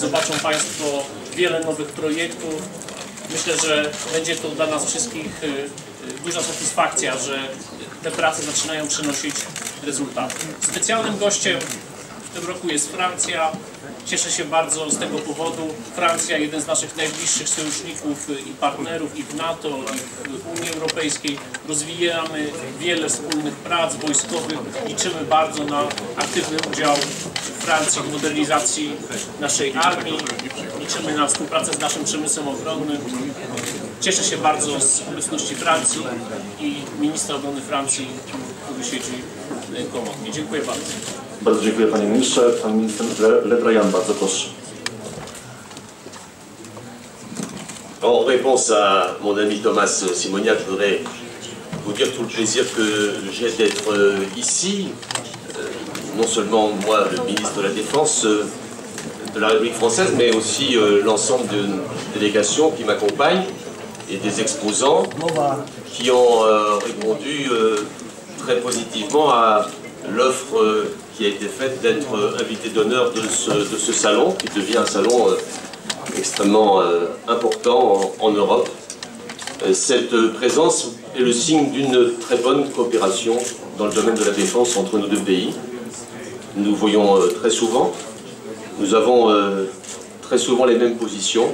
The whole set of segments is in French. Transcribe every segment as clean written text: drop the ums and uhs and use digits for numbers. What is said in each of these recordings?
Zobaczą Państwo wiele nowych projektów. Myślę, że będzie to dla nas wszystkich duża satysfakcja, że te prace zaczynają przynosić rezultaty. Specjalnym gościem w tym roku jest Francja. Cieszę się bardzo z tego powodu. Francja, jeden z naszych najbliższych sojuszników i partnerów i w NATO, i w Unii Europejskiej. Rozwijamy wiele wspólnych prac wojskowych. Liczymy bardzo na aktywny udział Francji w modernizacji naszej armii. Liczymy na współpracę z naszym przemysłem obronnym. Cieszę się bardzo z obecności Francji i ministra obrony Francji, który siedzi koło mnie. Dziękuję bardzo. Bardzo dziękuję panie ministrze. Pan minister Le Drian, bardzo proszę. En réponse à mon ami Thomas Simoniac, je voudrais vous dire tout le plaisir que j'ai d'être ici. Non seulement moi, le ministre de la Défense de la République française, mais aussi l'ensemble de délégations qui m'accompagnent et des exposants qui ont répondu très positivement à l'offre qui a été faite d'être invité d'honneur de ce salon, qui devient un salon extrêmement important en Europe. Cette présence est le signe d'une très bonne coopération dans le domaine de la défense entre nos deux pays. Nous voyons très souvent, nous avons très souvent les mêmes positions,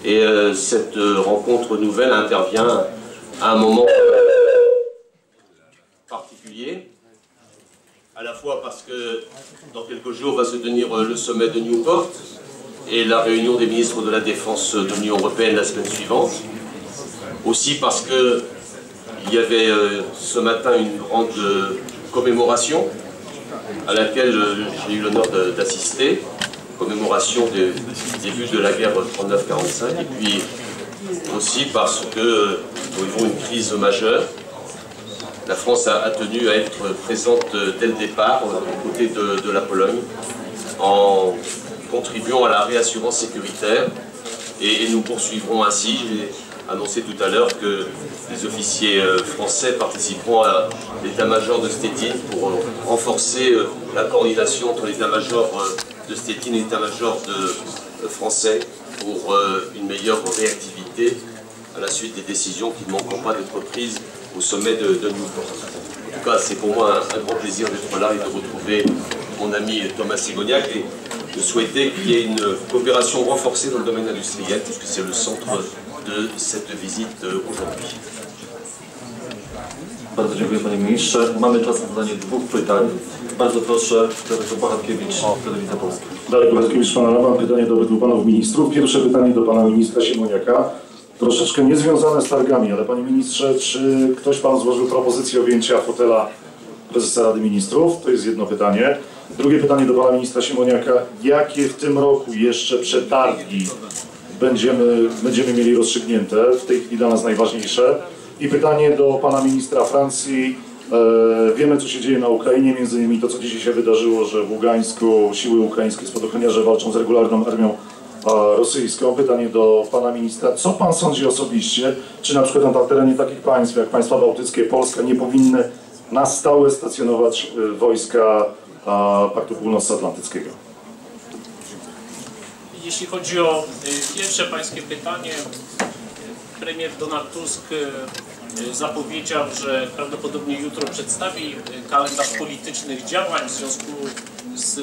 et cette rencontre nouvelle intervient à un moment particulier, à la fois parce que dans quelques jours va se tenir le sommet de Newport et la réunion des ministres de la Défense de l'Union européenne la semaine suivante, aussi parce qu'il y avait ce matin une grande commémoration à laquelle j'ai eu l'honneur d'assister, commémoration du début de la guerre 39-45, et puis aussi parce que nous vivons une crise majeure. La France a tenu à être présente dès le départ aux côtés de la Pologne en contribuant à la réassurance sécuritaire, et nous poursuivrons ainsi. J'ai annoncé tout à l'heure que les officiers français participeront à l'état-major de Stettin pour renforcer la coordination entre l'état-major de Stettin et l'état-major français pour une meilleure réactivité à la suite des décisions qui ne manqueront pas d'être prises au sommet de Newport. En tout cas, c'est pour moi un grand plaisir d'être là et de retrouver mon ami Thomas Simoniac et de souhaiter qu'il y ait une coopération renforcée dans le domaine industriel, puisque c'est le centre de cette visite aujourd'hui. Bardzo dziękuję panie ministrze. Mamy czas na zadanie dwóch pytań. Bardzo proszę, Darek Bohatkiewicz, Telewizja Polska. Darek Bohatkiewicz, mam pytanie do obydwu panów ministrów. Pierwsze pytanie do pana ministra Simoniaka. Troszeczkę niezwiązane z targami, ale panie ministrze, czy ktoś pan złożył propozycję objęcia fotela prezesa Rady Ministrów? To jest jedno pytanie. Drugie pytanie do pana ministra Simoniaka. Jakie w tym roku jeszcze przetargi będziemy mieli rozstrzygnięte? W tej chwili dla nas najważniejsze. I pytanie do pana ministra Francji. Wiemy, co się dzieje na Ukrainie, między innymi to, co dzisiaj się wydarzyło, że w Ługańsku siły ukraińskie spadochroniarze walczą z regularną armią rosyjską. Pytanie do pana ministra. Co pan sądzi osobiście, czy na przykład na terenie takich państw jak państwa bałtyckie, Polska nie powinny na stałe stacjonować wojska Paktu Północnoatlantyckiego? Jeśli chodzi o pierwsze pańskie pytanie, premier Donald Tusk zapowiedział, że prawdopodobnie jutro przedstawi kalendarz politycznych działań w związku z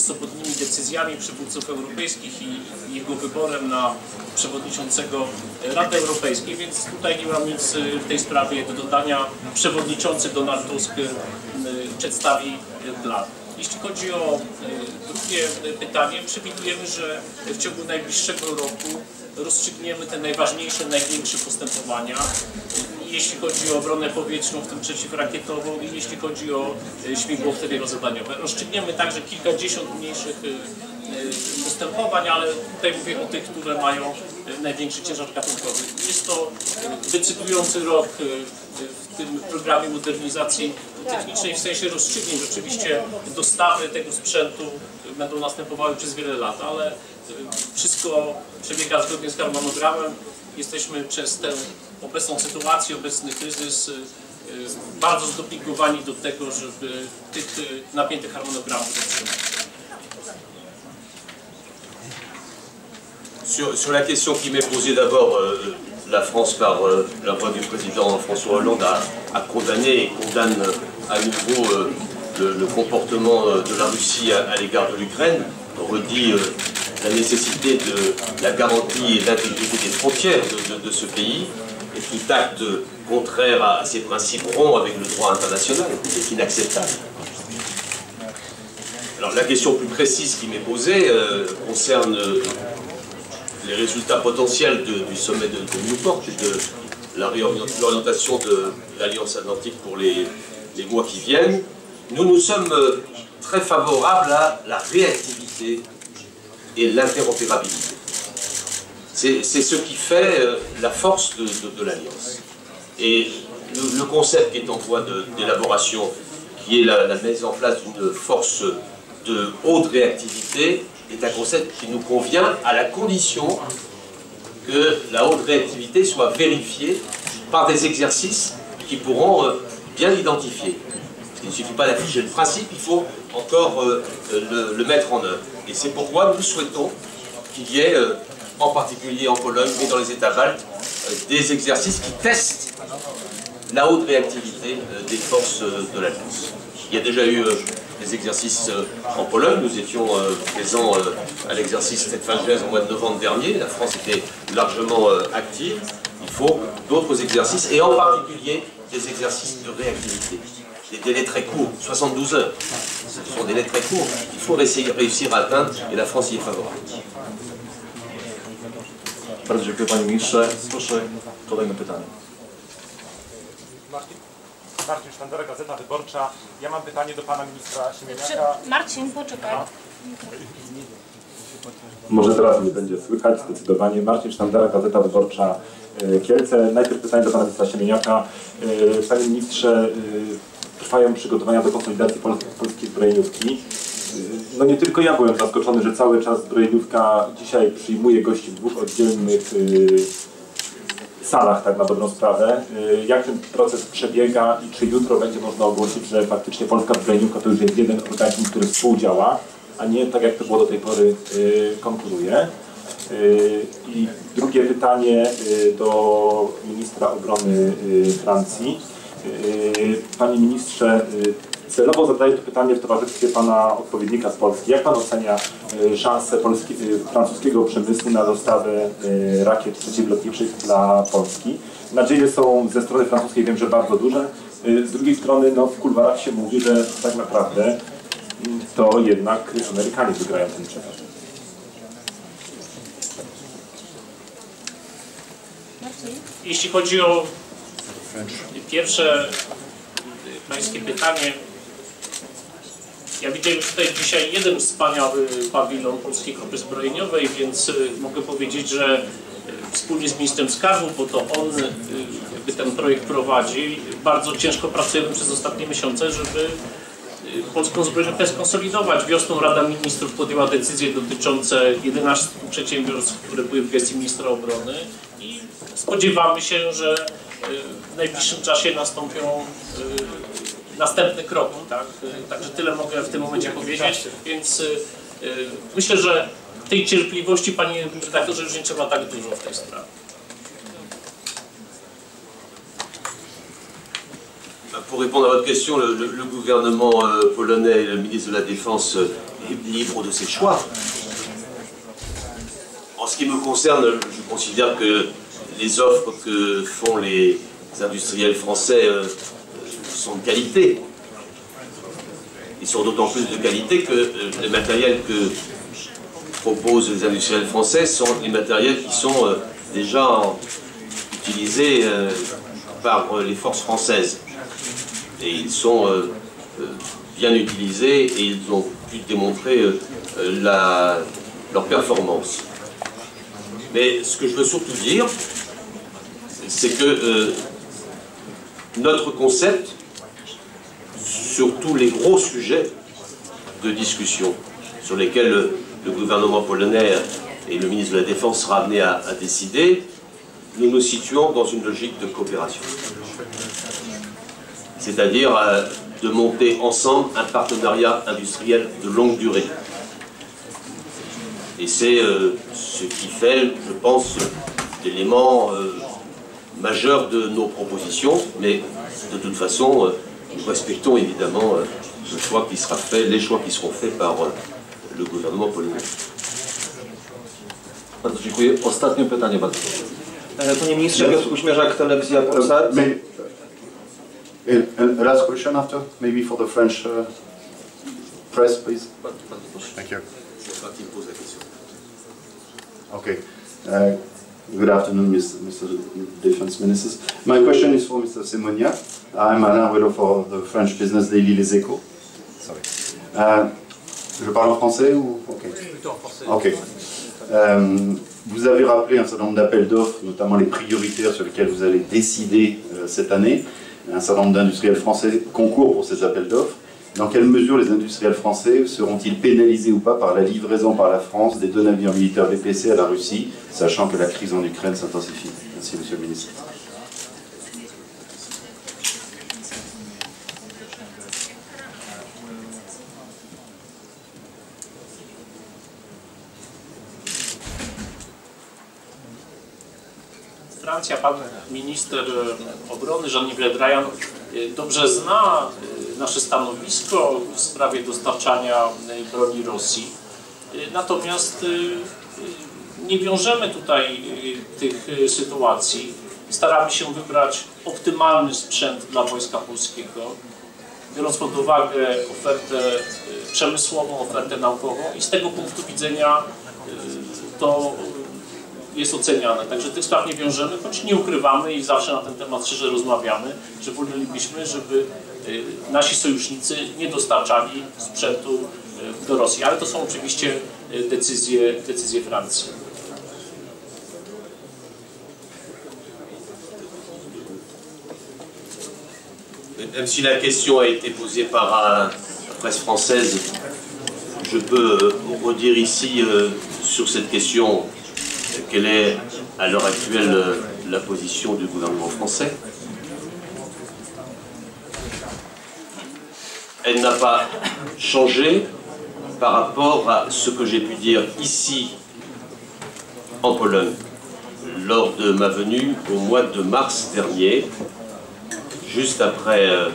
sobotnimi decyzjami przywódców europejskich i jego wyborem na przewodniczącego Rady Europejskiej, więc tutaj nie mam nic w tej sprawie do dodania. Przewodniczący Donald Tusk przedstawi plan. Jeśli chodzi o drugie pytanie, przewidujemy, że w ciągu najbliższego roku rozstrzygniemy te najważniejsze, największe postępowania, jeśli chodzi o obronę powietrzną, w tym przeciwrakietową, i jeśli chodzi o śmigłowce wielozadaniowe. Rozstrzygniemy także kilkadziesiąt mniejszych postępowań, ale tutaj mówię o tych, które mają największy ciężar gatunkowy. Jest to decydujący rok w tym programie modernizacji technicznej w sensie rozstrzygnięć. Oczywiście dostawy tego sprzętu będą następowały przez wiele lat, ale wszystko przebiega zgodnie z harmonogramem. Jesteśmy przez tę obecną sytuację, obecny kryzys bardzo zdopingowani do tego, żeby tych napiętych harmonogramów dotrzymać. Sur la question qui m'est posée d'abord, la France, par la voix du président François Hollande, a condamné et condamne à nouveau le comportement de la Russie à l'égard de l'Ukraine, redit la nécessité de la garantie et l'intégrité des frontières de ce pays, et tout acte contraire à ces principes rompt avec le droit international, c'est inacceptable. Alors la question plus précise qui m'est posée concerne les résultats potentiels du sommet de Newport et de l'orientation de l'Alliance Atlantique pour les mois qui viennent. Nous sommes très favorables à la réactivité et l'interopérabilité. C'est ce qui fait la force de l'Alliance. Et le concept qui est en voie d'élaboration, qui est la mise en place d'une force de haute réactivité, est un concept qui nous convient à la condition que la haute réactivité soit vérifiée par des exercices qui pourront bien l'identifier. Il ne suffit pas d'afficher le principe, il faut encore le mettre en œuvre. Et c'est pourquoi nous souhaitons qu'il y ait, en particulier en Pologne et dans les États baltes, des exercices qui testent la haute réactivité des forces de l'Alliance. Il y a déjà eu des exercices en Pologne, nous étions présents à l'exercice Stefan-Genèse au mois de novembre dernier, la France était largement active. Il faut d'autres exercices, et en particulier des exercices de réactivité. Des délais très courts, 72 heures. Ce sont des délais très courts qu'il faut réussir à atteindre, et la France y est favorable. Bardzo dziękuję, panie ministrze. Proszę, kolejne pytanie. Marcin Sztandera, Gazeta Wyborcza. Ja mam pytanie do pana ministra Siemoniaka. Marcin, poczekaj. Może teraz mnie będzie słychać zdecydowanie. Marcin Sztandera, Gazeta Wyborcza Kielce. Najpierw pytanie do pana ministra Siemoniaka. Panie ministrze, trwają przygotowania do konsolidacji polskiej zbrojeniówki. No nie tylko ja byłem zaskoczony, że cały czas zbrojeniówka dzisiaj przyjmuje gości w dwóch oddzielnych salach, tak na dobrą sprawę. Jak ten proces przebiega i czy jutro będzie można ogłosić, że faktycznie polska zbrojeniówka to już jest jeden organizm, który współdziała, a nie tak jak to było do tej pory konkuruje. I drugie pytanie do ministra obrony Francji. Panie ministrze, celowo zadaję to pytanie w towarzystwie pana odpowiednika z Polski. Jak pan ocenia szanse francuskiego przemysłu na dostawę rakiet przeciwlotniczych dla Polski? Nadzieje są ze strony francuskiej, wiem, że bardzo duże. Z drugiej strony no, w kulwarach się mówi, że tak naprawdę to jednak Amerykanie wygrają ten przetarg. Jeśli chodzi o pierwsze pańskie pytanie, ja widziałem tutaj dzisiaj jeden wspaniały pawilon Polskiej Grupy Zbrojeniowej, więc mogę powiedzieć, że wspólnie z ministrem skarbu, bo to on jakby ten projekt prowadzi, bardzo ciężko pracujemy przez ostatnie miesiące, żeby polską zbrojeniówkę skonsolidować. Wiosną Rada Ministrów podjęła decyzje dotyczące 11 przedsiębiorstw, które były w gestii ministra obrony, i spodziewamy się, że w najbliższym czasie nastąpią następne kroki. Tak? Także tyle mogę w tym momencie powiedzieć, więc myślę, że tej cierpliwości, panie redaktorze, już nie trzeba tak dużo w tej sprawie. Pour répondre à votre question, le gouvernement polonais et le ministre de la Défense est libre de ses choix. En ce qui me concerne, je considère que les offres que font les industriels français sont de qualité. Ils sont d'autant plus de qualité que les matériels que proposent les industriels français sont des matériels qui sont déjà utilisés par les forces françaises. Et ils sont bien utilisés et ils ont pu démontrer leur performance. Mais ce que je veux surtout dire, c'est que notre concept, sur tous les gros sujets de discussion sur lesquels le gouvernement polonais et le ministre de la Défense sera amené à décider, nous nous situons dans une logique de coopération. C'est-à-dire de monter ensemble un partenariat industriel de longue durée. Et c'est ce qui fait, je pense, l'élément majeur de nos propositions, mais de toute façon, nous respectons évidemment le choix qui sera fait, les choix qui seront faits par le gouvernement polonais. Bardzo dziękuję. Ostatnie pytanie, bardzo proszę. Panie ministrze, Piotr Kuśmierzak, Telewizja Polsat. Last question after, maybe for the French press, please. Thank you. Okay. Good afternoon, Mr. Defense Ministers. My question is for Mr. Simoniak. I'm Alain Relot for the French business daily Les Echos. Sorry. Je parle en français ou? Ok. Plutôt en français. Ok. Vous avez rappelé un certain nombre d'appels d'offres, notamment les prioritaires sur lesquels vous allez décider cette année. Un certain nombre d'industriels français concourent pour ces appels d'offres. Dans quelle mesure les industriels français seront-ils pénalisés ou pas par la livraison par la France des 2 navires militaires BPC à la Russie, sachant que la crise en Ukraine s'intensifie? Merci, Monsieur le Ministre. Francja, pan minister obrony Jean-Yves Le Drian dobrze zna nasze stanowisko w sprawie dostarczania broni Rosji. Natomiast nie wiążemy tutaj tych sytuacji. Staramy się wybrać optymalny sprzęt dla Wojska Polskiego, biorąc pod uwagę ofertę przemysłową, ofertę naukową i z tego punktu widzenia to jest oceniane. Także tych spraw nie wiążemy, choć nie ukrywamy i zawsze na ten temat szczerze rozmawiamy, że wolelibyśmy, żeby nasi sojusznicy nie dostarczali sprzętu do Rosji. Ale to są oczywiście decyzje Francji. Même si la question a été posée par la presse française, je peux redire ici sur cette question quelle est à l'heure actuelle la position du gouvernement français. Elle n'a pas changé par rapport à ce que j'ai pu dire ici en Pologne lors de ma venue au mois de mars dernier, juste après le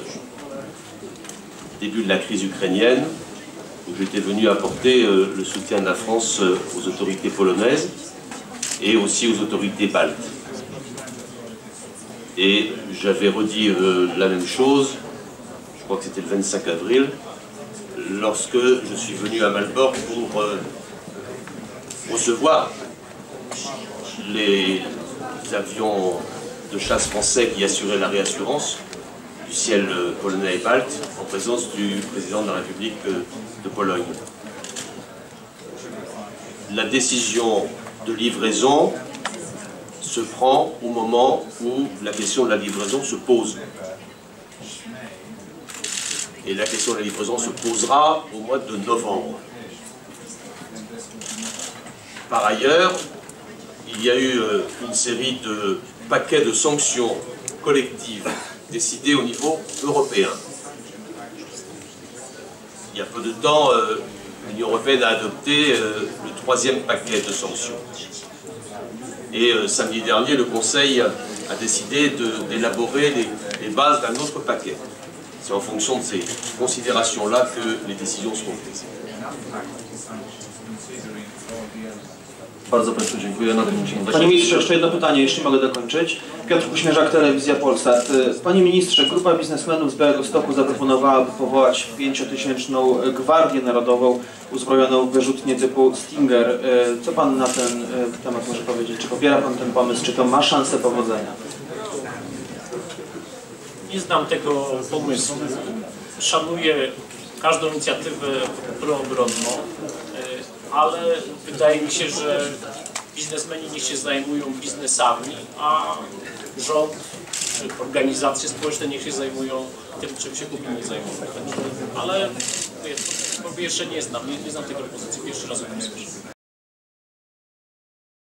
début de la crise ukrainienne, où j'étais venu apporter le soutien de la France aux autorités polonaises et aussi aux autorités baltes. Et j'avais redit la même chose, je crois que c'était le 25 avril, lorsque je suis venu à Malbork pour recevoir les avions de chasse français qui assuraient la réassurance du ciel polonais et balte en présence du président de la République de Pologne. La décision de livraison se prend au moment où la question de la livraison se pose. Et la question de la livraison se posera au mois de novembre. Par ailleurs, il y a eu une série de paquets de sanctions collectives décidées au niveau européen. Il y a peu de temps, l'Union européenne a adopté le 3e paquet de sanctions. Et samedi dernier, le Conseil a décidé d'élaborer les bases d'un autre paquet. C'est en fonction de ces considérations-là que les décisions seront prises. Bardzo Państwu dziękuję. Na tym musimy Panie zakończyć. ministrze, jeszcze jedno pytanie, jeśli mogę dokończyć. Piotr Kuśmierzak, Telewizja Polsat. Panie ministrze, grupa biznesmenów z Białegostoku zaproponowała, by powołać 5-tysięczną Gwardię Narodową uzbrojoną w wyrzutnie typu Stinger. Co Pan na ten temat może powiedzieć? Czy popiera Pan ten pomysł? Czy to ma szansę powodzenia? Nie znam tego pomysłu. Szanuję każdą inicjatywę proobronną, ale wydaje mi się, że biznesmeni niech się zajmują biznesami, a rząd czy organizacje społeczne niech się zajmują tym, czym się powinni zajmować. Ale po pierwsze nie znam tej propozycji, pierwszy raz o tym słyszę.